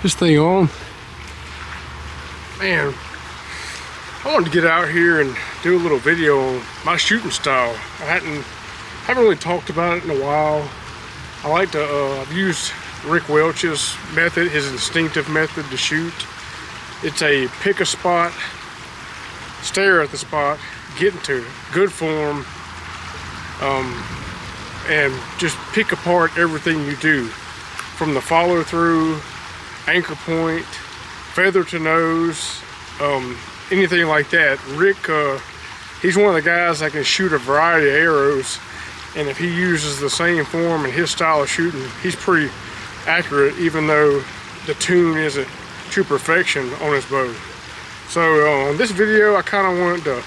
this thing on. Man, I wanted to get out here and do a little video on my shooting style. I haven't really talked about it in a while. I like to, I've used Rick Welch's method, his instinctive method to shoot. It's a pick a spot, stare at the spot, get into good form, and just pick apart everything you do. From the follow through, anchor point, feather to nose, anything like that. Rick, he's one of the guys that can shoot a variety of arrows, and if he uses the same form and his style of shooting, he's pretty accurate, even though the tune isn't to perfection on his bow. So on this video, I kind of wanted to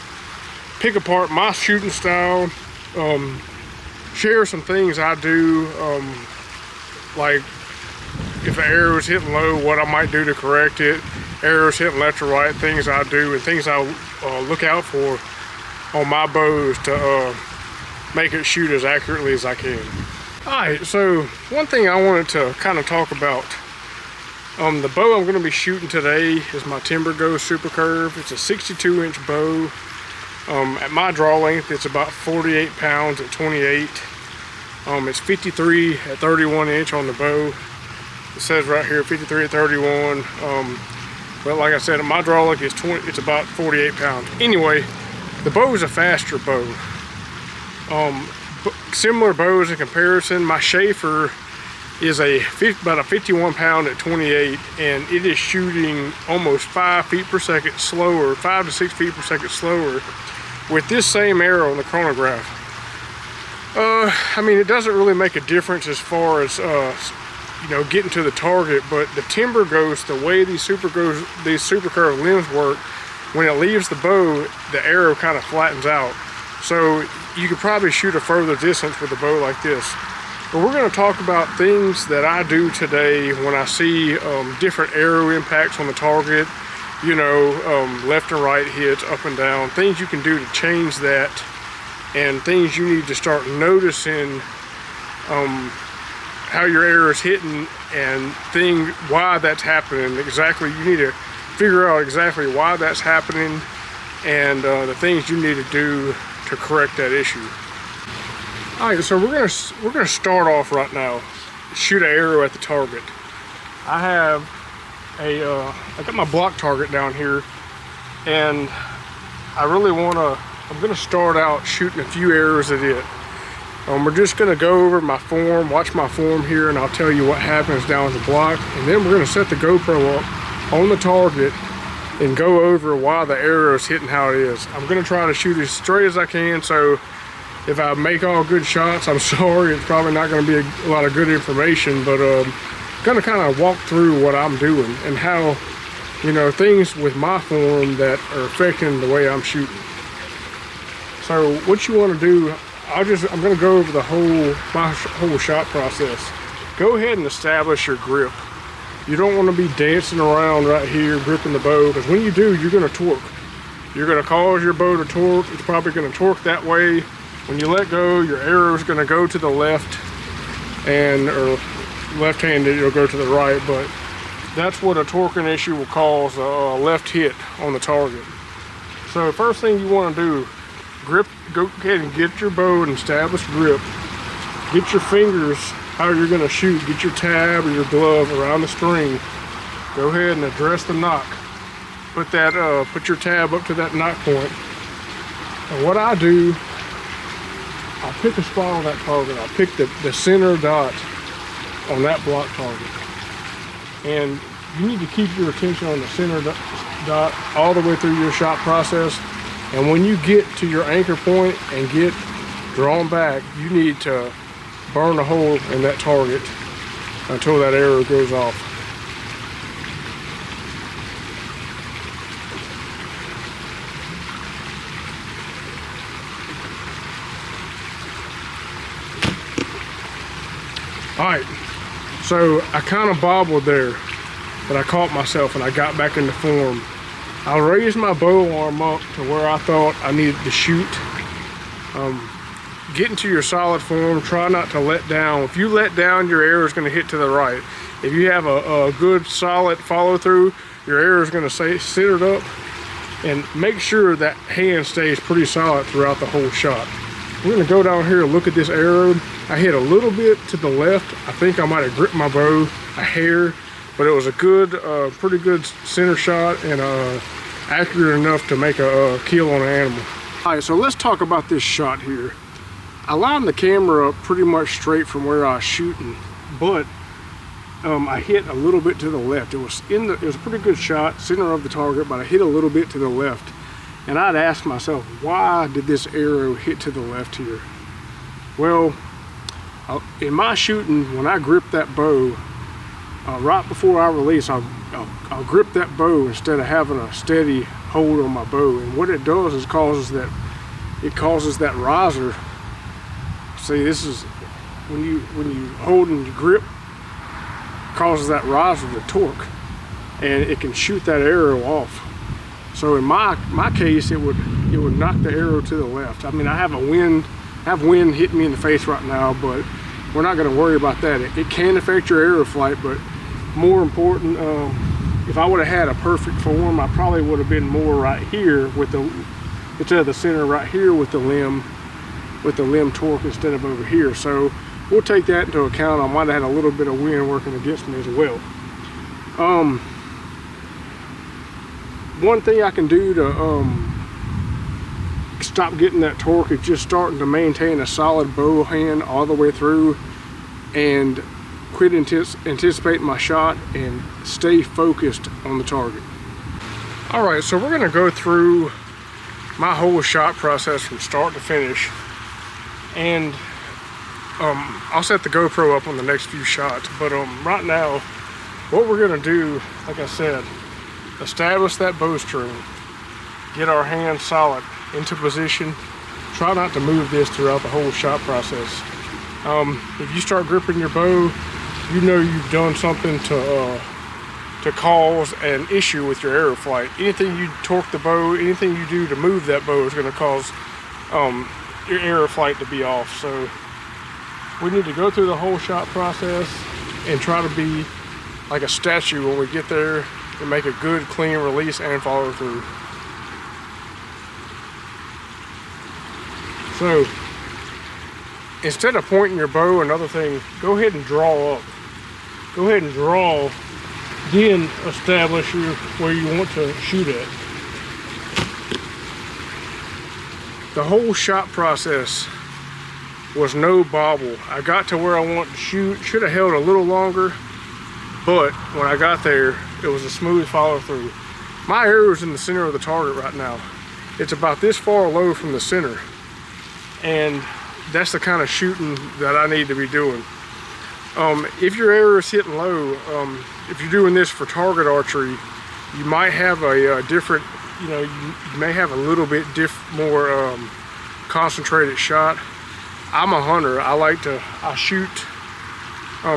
pick apart my shooting style, share some things I do, like if an arrow is hitting low, what I might do to correct it, arrows hitting left or right, things I do, and things I look out for on my bows to make it shoot as accurately as I can. Alright, so one thing I wanted to kind of talk about, the bow I'm going to be shooting today is my TimberGhost Super Curve. It's a 62-inch bow. At my draw length, it's about 48 pounds at 28. It's 53 at 31 inch on the bow. It says right here 53 at 31. But like I said, my draw length is it's about 48 pounds. Anyway, the bow is a faster bow. Similar bows in comparison, my Schaefer is about a 51 pound at 28, and it is shooting almost 5 feet per second slower, 5 to 6 feet per second slower with this same arrow on the chronograph. I mean, it doesn't really make a difference as far as you know, getting to the target, but the TimberGhost, the way these Super Curve limbs work, when it leaves the bow, the arrow kind of flattens out. So you could probably shoot a further distance with a bow like this. But we're going to talk about things that I do today when I see different arrow impacts on the target, you know, left and right hits, up and down, things you can do to change that, and things you need to start noticing how your arrow is hitting, and why that's happening. Exactly, you need to figure out exactly why that's happening, and the things you need to do to correct that issue. All right, so we're gonna start off right now. Shoot an arrow at the target. I got my block target down here, and I'm gonna start out shooting a few arrows at it. We're just gonna go over my form, watch my form here, and I'll tell you what happens down at the block, and then we're gonna set the GoPro up on the target and go over why the arrow is hitting how it is. I'm gonna try to shoot as straight as I can, so if I make all good shots, I'm sorry, it's probably not gonna be a lot of good information, but I'm gonna kind of walk through what I'm doing and how, you know, things with my form that are affecting the way I'm shooting. So what you wanna do, I'm gonna go over my whole shot process. Go ahead and establish your grip. You don't want to be dancing around right here gripping the bow, because when you do, you're going to torque. You're going to cause your bow to torque. It's probably going to torque that way. When you let go, your arrow is going to go to the left, or left-handed, it'll go to the right, but that's what a torquing issue will cause, a left hit on the target. So first thing you want to do, go ahead and get your bow and establish grip. Get your fingers how you're going to shoot. Get your tab or your glove around the string. Go ahead and address the knock. Put your tab up to that knock point. And what I do, I'll pick a spot on that target. I'll pick the center dot on that block target. And you need to keep your attention on the center dot all the way through your shot process. And when you get to your anchor point and get drawn back, you need to burn a hole in that target until that arrow goes off. All right, so I kind of bobbled there, but I caught myself and I got back into form. I raised my bow arm up to where I thought I needed to shoot. get into your solid form. Try not to let down. If you let down, your arrow is going to hit to the right. If you have a good solid follow through, your arrow is going to stay centered up, and make sure that hand stays pretty solid throughout the whole shot. We're going to go down here and look at this arrow. I hit a little bit to the left. I think I might have gripped my bow a hair, but it was a good, pretty good center shot, and accurate enough to make a kill on an animal. All right, so let's talk about this shot here. I lined the camera up pretty much straight from where I was shooting, but I hit a little bit to the left. It was a pretty good shot, center of the target, but I hit a little bit to the left. And I'd ask myself, why did this arrow hit to the left here? Well, in my shooting, when I grip that bow, right before I release, I'll grip that bow instead of having a steady hold on my bow. And what it does is causes that riser. See, this is when you hold and you grip, causes that riser to torque, and it can shoot that arrow off. So in my case, it would knock the arrow to the left. I mean, I have wind hitting me in the face right now, but we're not going to worry about that. It can affect your arrow flight, but more important, if I would have had a perfect form, I probably would have been more right here with instead of the center right here with the limb torque instead of over here. So we'll take that into account. I might have had a little bit of wind working against me as well. One thing I can do to stop getting that torque is just starting to maintain a solid bow hand all the way through, and quit anticipating my shot and stay focused on the target. All right, so we're gonna go through my whole shot process from start to finish, and I'll set the GoPro up on the next few shots, but right now what we're gonna do, like I said, establish that bowstring, get our hands solid into position, try not to move this throughout the whole shot process. If you start gripping your bow, you know you've done something to cause an issue with your arrow flight. Anything you torque the bow, anything you do to move that bow is going to cause your arrow flight to be off. So we need to go through the whole shot process and try to be like a statue when we get there and make a good, clean release and follow through. So instead of pointing your bow, another thing, go ahead and draw up. Go ahead and draw, then establish where you want to shoot at. The whole shot process was no bobble. I got to where I wanted to shoot, should have held a little longer, but when I got there, it was a smooth follow through. My arrow is in the center of the target right now. It's about this far low from the center, and that's the kind of shooting that I need to be doing. If your arrow is hitting low, if you're doing this for target archery, you might have a different, you may have a little bit more concentrated shot. I'm a hunter. I shoot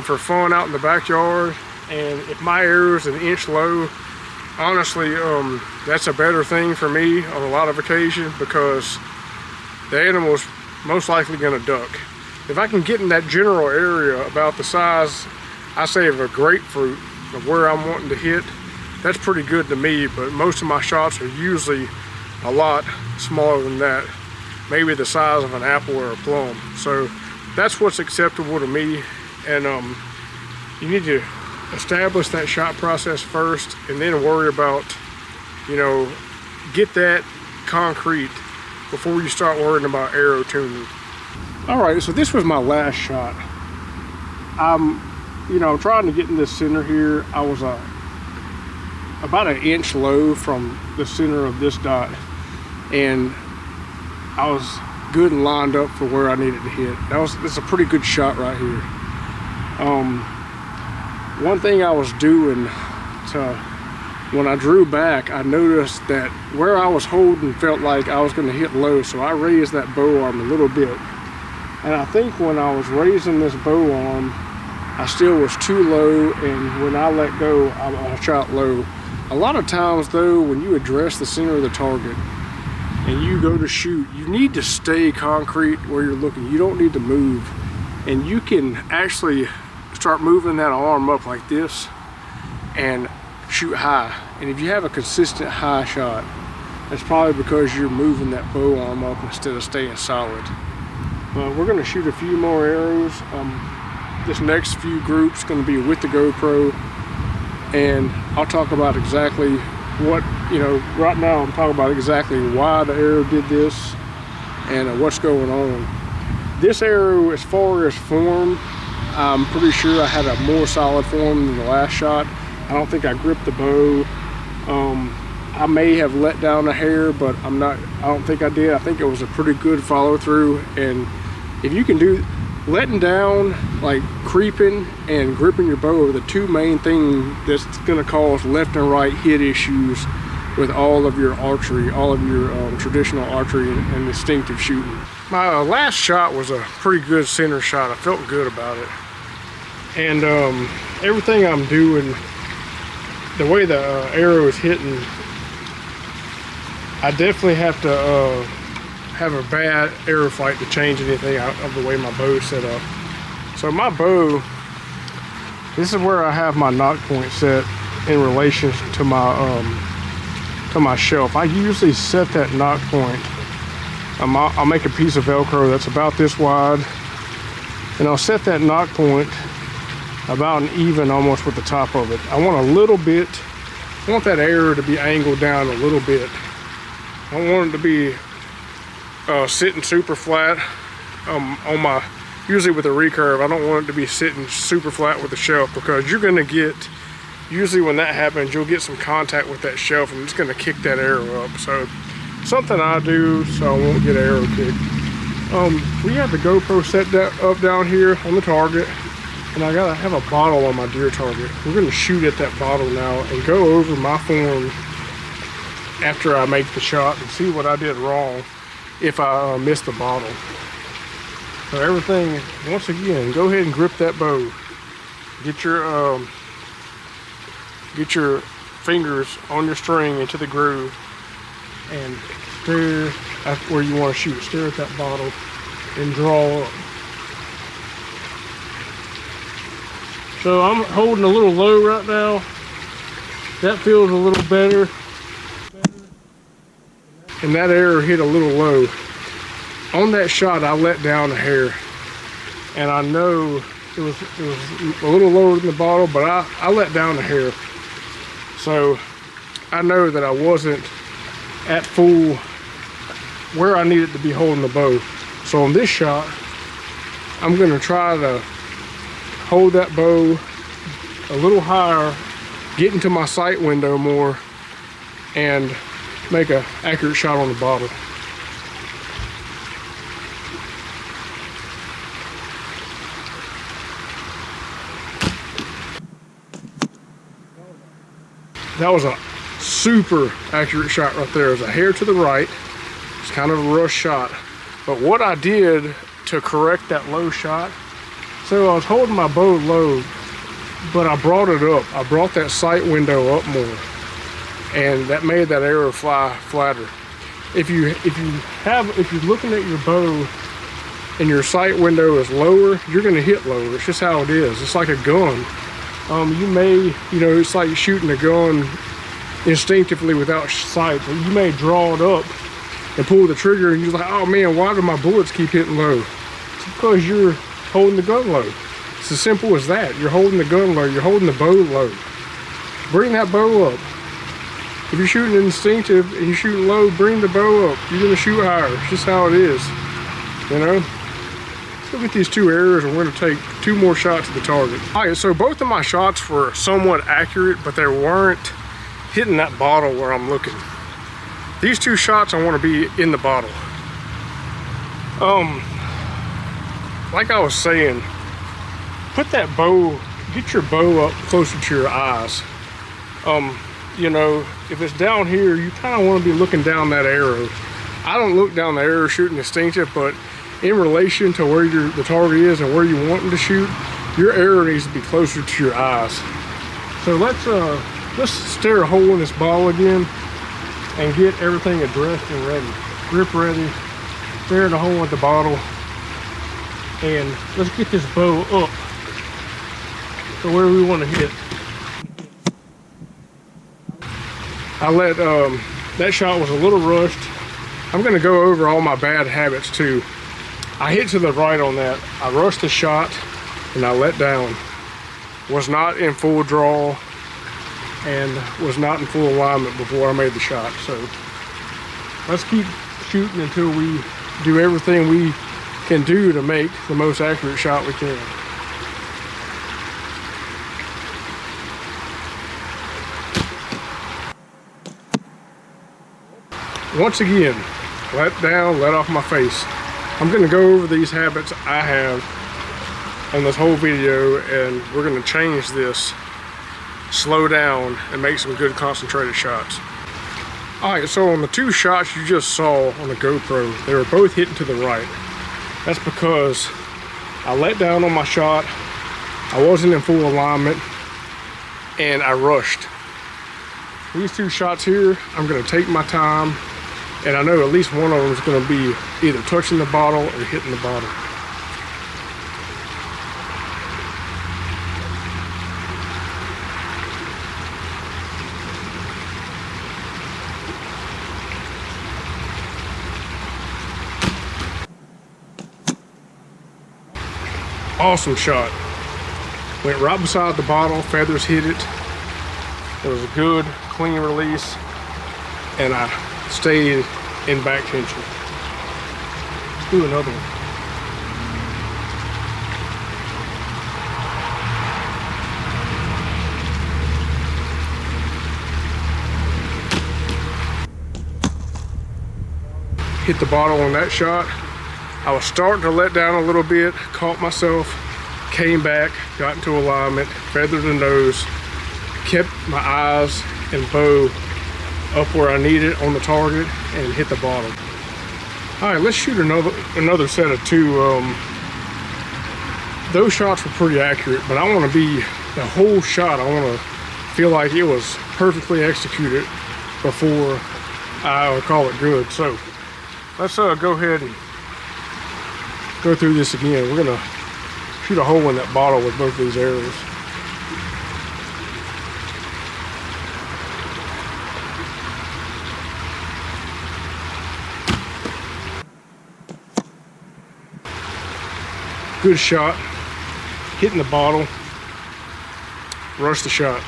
for fun out in the backyard, and if my arrow is an inch low, honestly, that's a better thing for me on a lot of occasions, because the animal's most likely going to duck. If I can get in that general area about the size, I say, of a grapefruit of where I'm wanting to hit, that's pretty good to me, but most of my shots are usually a lot smaller than that, maybe the size of an apple or a plum. So that's what's acceptable to me, and you need to establish that shot process first, and then worry about, get that concrete before you start worrying about arrow tuning. All right, so this was my last shot. I'm trying to get in the center here. I was about an inch low from the center of this dot, and I was good and lined up for where I needed to hit. That's a pretty good shot right here. One thing I was doing when I drew back, I noticed that where I was holding felt like I was going to hit low, so I raised that bow arm a little bit. And I think when I was raising this bow arm, I still was too low, and when I let go, I shot low. A lot of times though, when you address the center of the target, and you go to shoot, you need to stay concrete where you're looking. You don't need to move. And you can actually start moving that arm up like this and shoot high. And if you have a consistent high shot, that's probably because you're moving that bow arm up instead of staying solid. We're gonna shoot a few more arrows. This next few groups gonna be with the GoPro, and I'll talk about exactly what, you know, right now I'm talking about exactly why the arrow did this and what's going on. This arrow, as far as form, I'm pretty sure I had a more solid form than the last shot. I don't think I gripped the bow. I may have let down a hair, but I don't think I did. I think it was a pretty good follow through. And if you can do letting down, like creeping and gripping your bow, are the two main things that's gonna cause left and right hit issues with all of your archery, all of your traditional archery and instinctive shooting. My last shot was a pretty good center shot. I felt good about it. And everything I'm doing, the way the arrow is hitting, I definitely have to have a bad arrow flight to change anything out of the way my bow is set up. So my bow, this is where I have my knock point set in relation to my shelf. I usually set that knock point. I'll make a piece of Velcro that's about this wide, and I'll set that knock point about an even almost with the top of it. I want a little bit, I want that arrow to be angled down a little bit. I don't want it to be sitting super flat on my, usually with a recurve, I don't want it to be sitting super flat with the shelf, because you're gonna get, usually when that happens, you'll get some contact with that shelf and it's gonna kick that arrow up. So something I do so I won't get arrow kicked. We have the GoPro set up down here on the target, and I gotta have a bottle on my deer target. We're gonna shoot at that bottle now and go over my form after I make the shot and see what I did wrong if I missed the bottle. So everything, once again, go ahead and grip that bow. Get your fingers on your string into the groove and stare at where you want to shoot. Stare at that bottle and draw up. So I'm holding a little low right now. That feels a little better. And that arrow hit a little low. On that shot, I let down a hair. And I know it was a little lower than the bottle, but I let down a hair. So I know that I wasn't at full where I needed to be holding the bow. So on this shot, I'm gonna try to hold that bow a little higher, get into my sight window more, and make an accurate shot on the bottle. That was a super accurate shot right there. It was a hair to the right. It's kind of a rush shot. But what I did to correct that low shot, so I was holding my bow low, but I brought it up. I brought that sight window up more, and that made that arrow fly flatter. If you're looking at your bow and your sight window is lower, you're gonna hit lower. It's just how it is. It's like a gun. It's like shooting a gun instinctively without sight. So you may draw it up and pull the trigger, and you're like, oh man, why do my bullets keep hitting low? It's because you're holding the gun low. It's as simple as that. You're holding the gun low. You're holding the bow low. Bring that bow up. If you're shooting instinctive and you're shooting low, bring the bow up. You're gonna shoot higher. It's just how it is, you know? Let's look at these two arrows, and we're gonna take 2 more shots at the target. All right, so both of my shots were somewhat accurate, but they weren't hitting that bottle where I'm looking. These 2 shots, I wanna be in the bottle. Like I was saying, put that bow, get your bow up closer to your eyes. You know, if it's down here, you kind of want to be looking down that arrow. I don't look down the arrow shooting instinctive, but in relation to where the target is and where you're wanting to shoot, your arrow needs to be closer to your eyes. So let's stare a hole in this ball again and get everything addressed and ready. grip ready. There in the hole at the bottle. And let's get this bow up to where we want to hit. I let, that shot was a little rushed. I'm gonna go over all my bad habits too. I hit to the right on that. I rushed the shot and I let down. Was not in full draw and was not in full alignment before I made the shot. So let's keep shooting until we do everything we can do to make the most accurate shot we can. Once again, let down, let off my face. I'm gonna go over these habits I have on this whole video, and we're gonna change this, slow down, and make some good concentrated shots. All right, so on the two shots you just saw on the GoPro, they were both hitting to the right. That's because I let down on my shot, I wasn't in full alignment, and I rushed. These two shots here, I'm gonna take my time, and I know at least one of them is gonna be either touching the bottle or hitting the bottle. Awesome shot. Went right beside the bottle, feathers hit it. It was a good, clean release, and I stayed in back tension. Let's do another one. Hit the bottle on that shot. I was starting to let down a little bit, caught myself, came back, got into alignment, feathered the nose, kept my eyes and bow up where I need it on the target, and hit the bottom. All right, let's shoot another set of two. Those shots were pretty accurate, but I want to be the whole shot. I want to feel like it was perfectly executed before I call it good. So let's go ahead and go through this again. We're gonna shoot a hole in that bottle with both these arrows. Good shot, hitting the bottle, rush the shot.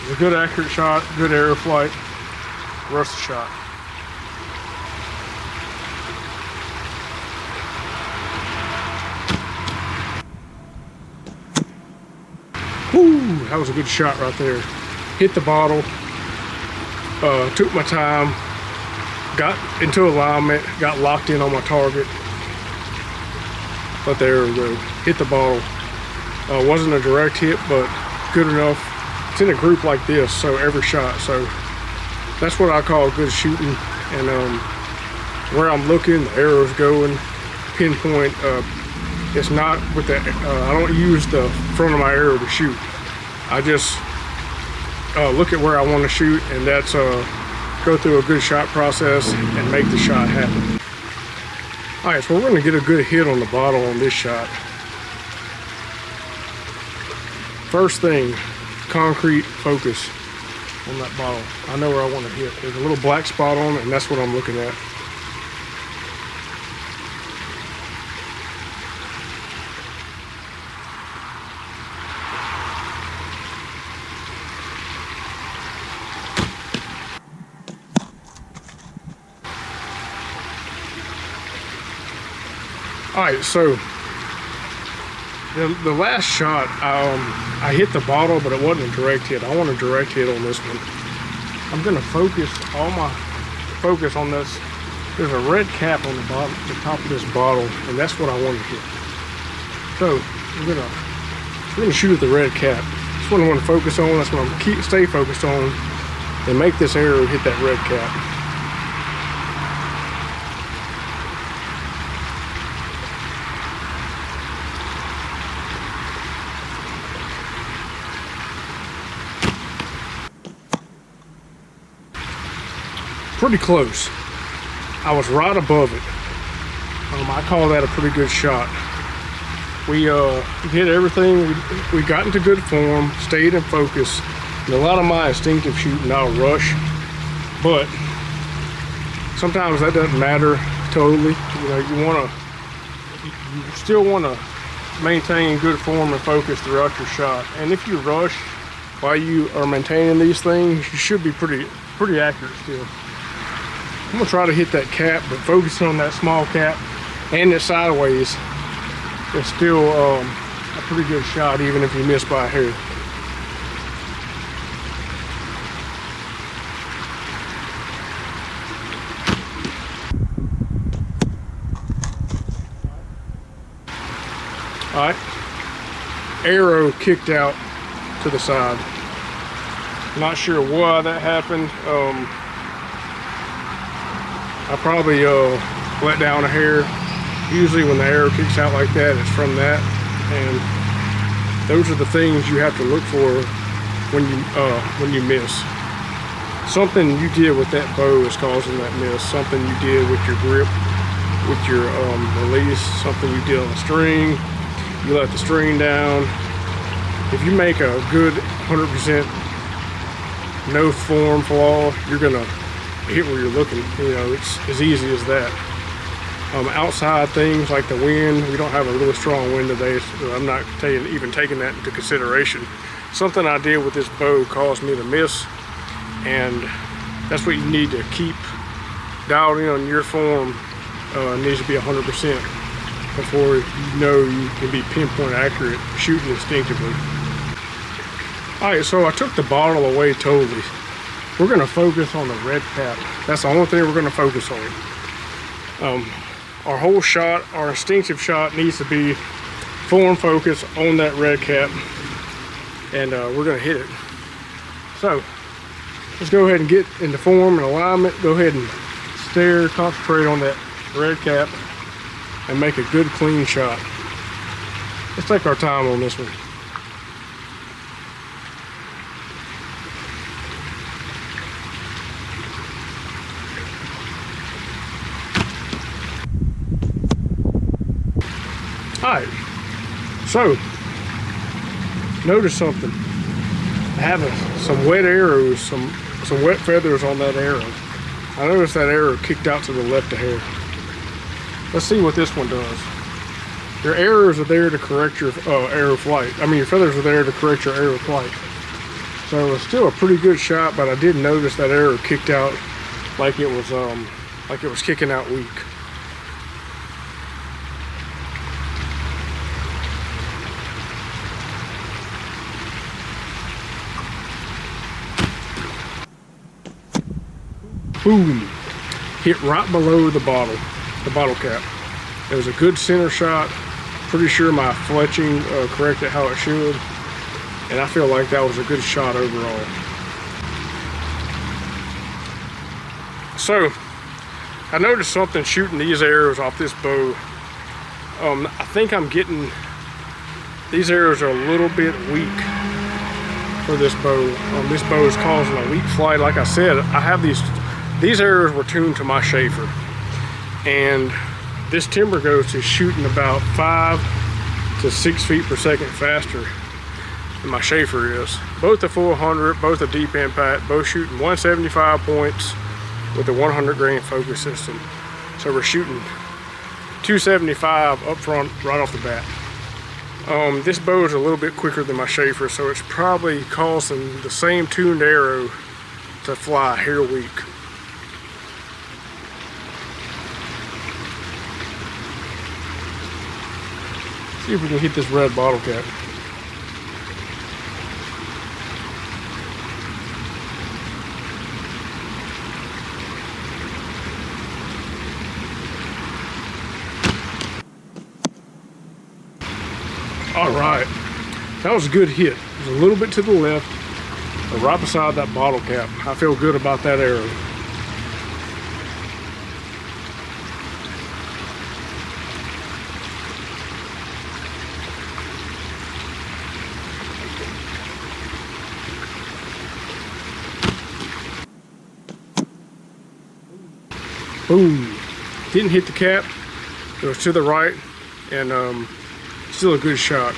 It was a good accurate shot, good arrow flight, rush the shot. Woo, that was a good shot right there. Hit the bottle, took my time, got into alignment, got locked in on my target. Let the arrow go, hit the bottle. Wasn't a direct hit, but good enough. It's in a group like this, so every shot. So that's what I call good shooting. And where I'm looking, the arrow's going, pinpoint. It's not with the, I don't use the front of my arrow to shoot. I just look at where I want to shoot, and that's go through a good shot process and make the shot happen. All right, so we're gonna get a good hit on the bottle on this shot. First thing, concrete focus on that bottle. I know where I want to hit. There's a little black spot on it, and that's what I'm looking at. All right, so the last shot, I hit the bottle, but it wasn't a direct hit. I want a direct hit on this one. I'm gonna focus all my focus on this. There's a red cap on the bottom, the top of this bottle, and that's what I want to hit. So we're gonna shoot at the red cap. That's what I want to focus on. That's what I'm gonna stay focused on, and make this arrow hit that red cap. Pretty close. I was right above it. I call that a pretty good shot. We hit everything. We got into good form, stayed in focus. And a lot of my instinctive shooting, I'll rush, but sometimes that doesn't matter totally. You know, you still want to maintain good form and focus throughout your shot. And if you rush while you are maintaining these things, you should be pretty accurate still. I'm gonna try to hit that cap, but focusing on that small cap and it sideways is still a pretty good shot, even if you miss by a hair. All right, arrow kicked out to the side. Not sure why that happened. I probably let down a hair. Usually when the arrow kicks out like that, it's from that. And those are the things you have to look for when you miss. Something you did with that bow is causing that miss. Something you did with your grip, with your release, something you did on the string. You let the string down. If you make a good 100% no form flaw, you're gonna hit where you're looking. You know, it's as easy as that. Outside things like the wind, we don't have a really strong wind today, so I'm not even taking that into consideration. Something I did with this bow caused me to miss, and that's what you need to keep dialed in on your form. It needs to be 100% before you know you can be pinpoint accurate shooting instinctively. All right, so I took the bottle away totally. We're gonna focus on the red cap. That's the only thing we're gonna focus on. Our whole shot, our instinctive shot, needs to be form focus on that red cap, and we're gonna hit it. So let's go ahead and get into form and alignment. Go ahead and stare, concentrate on that red cap, and make a good clean shot. Let's take our time on this one. All right, so notice something. I have some wet arrows, some wet feathers on that arrow. I noticed that arrow kicked out to the left a hair. Let's see what this one does. Your arrows are there to correct your arrow flight. I mean, your feathers are there to correct your arrow flight. So it's still a pretty good shot, but I did notice that arrow kicked out like it was kicking out weak. Boom, hit right below the bottle cap. It was a good center shot. Pretty sure my fletching corrected how it should, and I feel like that was a good shot overall. So I noticed something shooting these arrows off this bow. I think I'm getting, these arrows are a little bit weak for this bow. This bow is causing a weak flight. Like I said, I have these arrows were tuned to my Schaefer, and this TimberGhost is shooting about 5 to 6 feet per second faster than my Schaefer is. Both a 400, both a deep impact, both shooting 175 points with a 100 grain focus system. So we're shooting 275 up front right off the bat. This bow is a little bit quicker than my Schaefer, so it's probably causing the same tuned arrow to fly hair weak. See if we can hit this red bottle cap. All right, that was a good hit. It was a little bit to the left, but right beside that bottle cap. I feel good about that arrow. Boom. Didn't hit the cap. It was to the right, and still a good shot.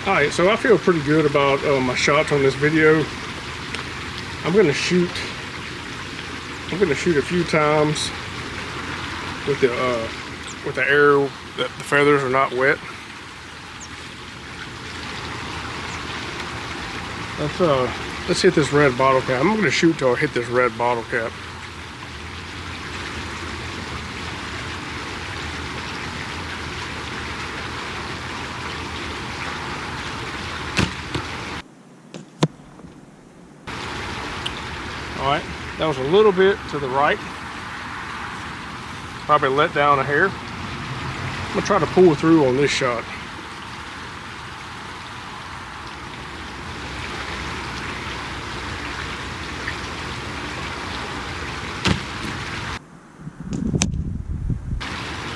All right, so I feel pretty good about my shots on this video. I'm gonna shoot a few times with the arrow that the feathers are not wet. Let's hit this red bottle cap. I'm gonna shoot till I hit this red bottle cap. All right, that was a little bit to the right. Probably let down a hair. I'm gonna try to pull through on this shot.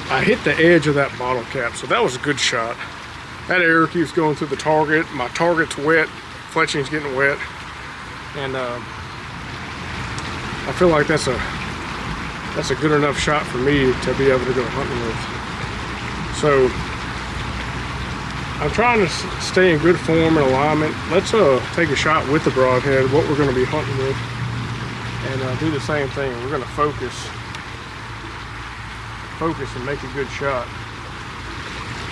I hit the edge of that bottle cap, so that was a good shot. That arrow keeps going through the target. My target's wet, fletching's getting wet, and I feel like that's a good enough shot for me to be able to go hunting with. So I'm trying to stay in good form and alignment. Let's take a shot with the broadhead, what we're going to be hunting with, and do the same thing. We're going to focus and make a good shot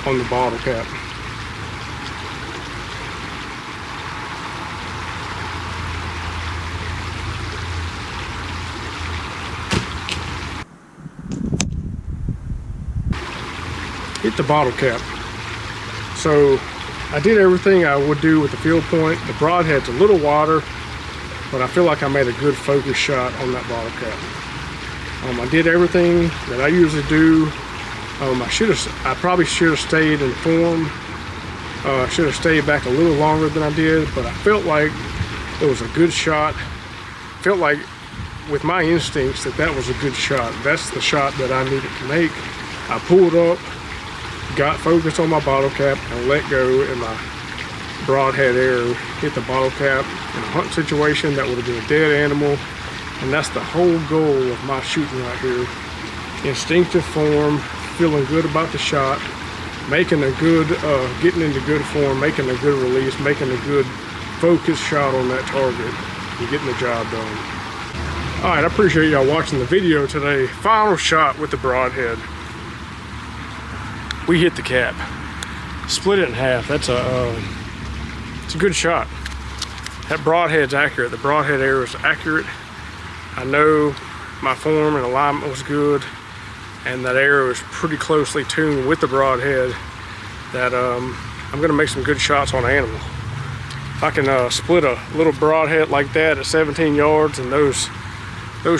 on the bottle cap. Hit the bottle cap. So I did everything I would do with the field point. The broadhead's a little wider, but I feel like I made a good focus shot on that bottle cap. I did everything that I usually do. I probably should have stayed in form. Should have stayed back a little longer than I did, but I felt like it was a good shot. Felt like with my instincts that was a good shot. That's the shot that I needed to make. I pulled up, got focused on my bottle cap, and let go, and my broadhead arrow hit the bottle cap. In a hunt situation, that would have been a dead animal, and that's the whole goal of my shooting right here. Instinctive form, feeling good about the shot, making a good, getting into good form, making a good release, making a good focused shot on that target, and getting the job done. All right, I appreciate y'all watching the video today. Final shot with the broadhead. We hit the cap, split it in half. It's a good shot. That broadhead's accurate. The broadhead arrow is accurate. I know my form and alignment was good, and that arrow is pretty closely tuned with the broadhead that I'm gonna make some good shots on an animal. If I can split a little broadhead like that at 17 yards, and those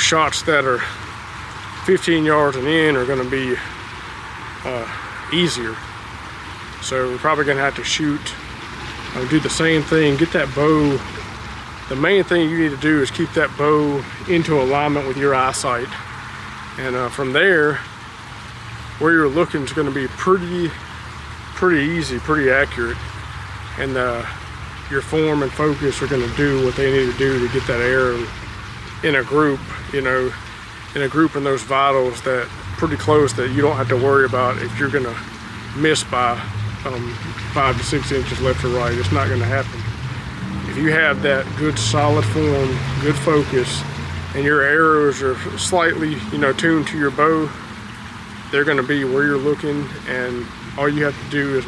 shots that are 15 yards and in are gonna be easier. So we're probably gonna have to shoot, do the same thing, get that bow. The main thing you need to do is keep that bow into alignment with your eyesight, and from there, where you're looking is going to be pretty easy, pretty accurate, and your form and focus are going to do what they need to do to get that arrow in a group, in those vitals that pretty close, that you don't have to worry about if you're going to miss by 5 to 6 inches left or right. It's not going to happen. If you have that good solid form, good focus, and your arrows are slightly, tuned to your bow, they're going to be where you're looking, and all you have to do is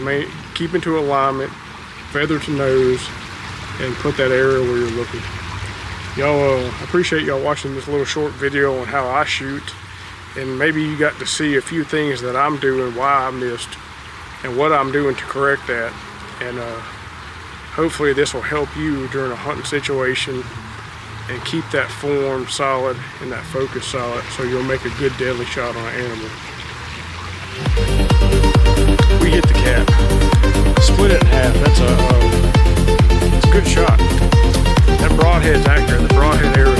keep into alignment, feather to nose, and put that arrow where you're looking. Y'all, appreciate y'all watching this little short video on how I shoot, and maybe you got to see a few things that I'm doing, why I missed, and what I'm doing to correct that, and hopefully this will help you during a hunting situation and keep that form solid and that focus solid, so you'll make a good deadly shot on an animal. We hit the cap, split it in half. That's it's a good shot. That broadhead's accurate. The broadhead arrow